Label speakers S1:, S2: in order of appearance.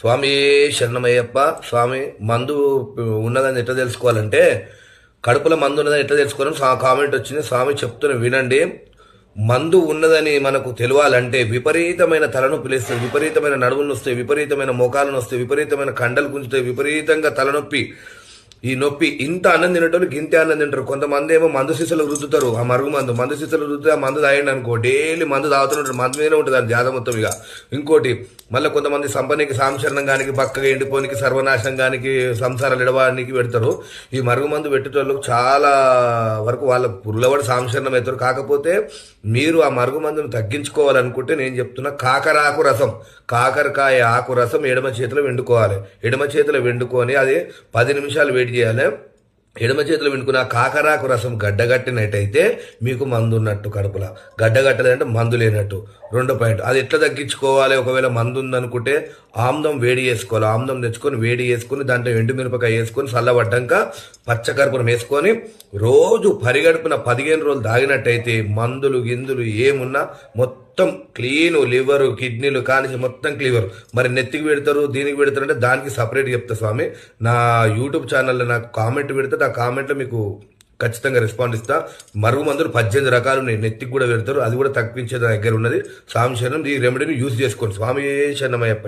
S1: స్వామి శరణమయ్యప్ప. స్వామి మందు ఉన్నదని ఎట్లా తెలుసుకోవాలంటే, కడుపులో మందు ఉన్నదని ఎట్లా తెలుసుకోవాలని కామెంట్ వచ్చింది. స్వామి చెప్తున్న వినండి. మందు ఉన్నదని మనకు తెలియాలంటే విపరీతమైన తలనొప్పి లేస్తుంది, విపరీతమైన నడుములు వస్తాయి, విపరీతమైన మోకాలను వస్తాయి, విపరీతమైన కండలు గుంజుతాయి, విపరీతంగా తలనొప్పి. ఈ నొప్పి ఇంత అన్నం తినేటోళ్ళు ఇంతే అన్నం తింటారు. కొంతమంది ఏమో మందు సీసలు రుద్దుతారు. ఆ మరుగు మందు సీసలు రుద్దుతే ఆ మందు తాగండి అనుకో, డైలీ మందు తాగుతుంటారు. మందు మీదనే ఉంటుంది అది జాత మొత్తం. ఇక ఇంకోటి మళ్ళీ కొంతమంది సంపనికి సాంశరణం గానికి, పక్కగా ఎండిపోనికి, సర్వనాశనం గానికి, సంసారాలు ఎడవానికి పెడతారు. ఈ మరుగు మందు పెట్టేటోళ్ళకు చాలా వరకు వాళ్ళ పుల్లవాడు సాంశరణం అవుతారు. కాకపోతే మీరు ఆ మరుగు మందును తగ్గించుకోవాలనుకుంటే నేను చెప్తున్నా, కాకరాకు రసం, కాకరకాయ ఆకు రసం ఎడమ చేతిలో వండుకోవాలి. ఎడమ చేతిలో వండుకొని అది 10 నిమిషాలు వేడి చేయాలి. ఎడమ చేతిలో వెనుకున్న కాకరాకు రసం గడ్డగట్టినట్టయితే మీకు మందు ఉన్నట్టు. కడుపులో గడ్డగట్టలేదంటే మందు లేనట్టు. 2 పాయింట్. అది ఎట్లా తగ్గించుకోవాలి? ఒకవేళ మందు ఉందనుకుంటే ఆమ్లం వేడి చేసుకోవాలి. ఆమ్లం తెచ్చుకొని వేడి చేసుకుని దాంట్లో ఎండుమిరపకాయ వేసుకొని చల్లబడ్డాక పచ్చకర్పూరం వేసుకొని రోజు పరిగడుపున 15 రోజులు తాగినట్టయితే మందులు గిందులు ఏమున్నా మొత్తం క్లీను. లివరు, కిడ్నీలు కానించి మొత్తం క్లీవర్. మరి నెత్తికి పెడతారు, దీనికి పెడతారు అంటే దానికి సపరేట్ చెప్తా స్వామి. నా యూట్యూబ్ ఛానల్లో నాకు కామెంట్ పెడితే ఆ కామెంట్లో మీకు ఖచ్చితంగా రెస్పాండ్ ఇస్తా. మరుగు మందులు 18 రకాలు ఉన్నాయి, నెత్తికి కూడా పెడతారు. అది కూడా తగ్గించే దగ్గర ఉన్నది. స్వామి శరణం. ఈ రెమెడీని యూజ్ చేసుకోండి. స్వామి శరణమయ్యప్ప.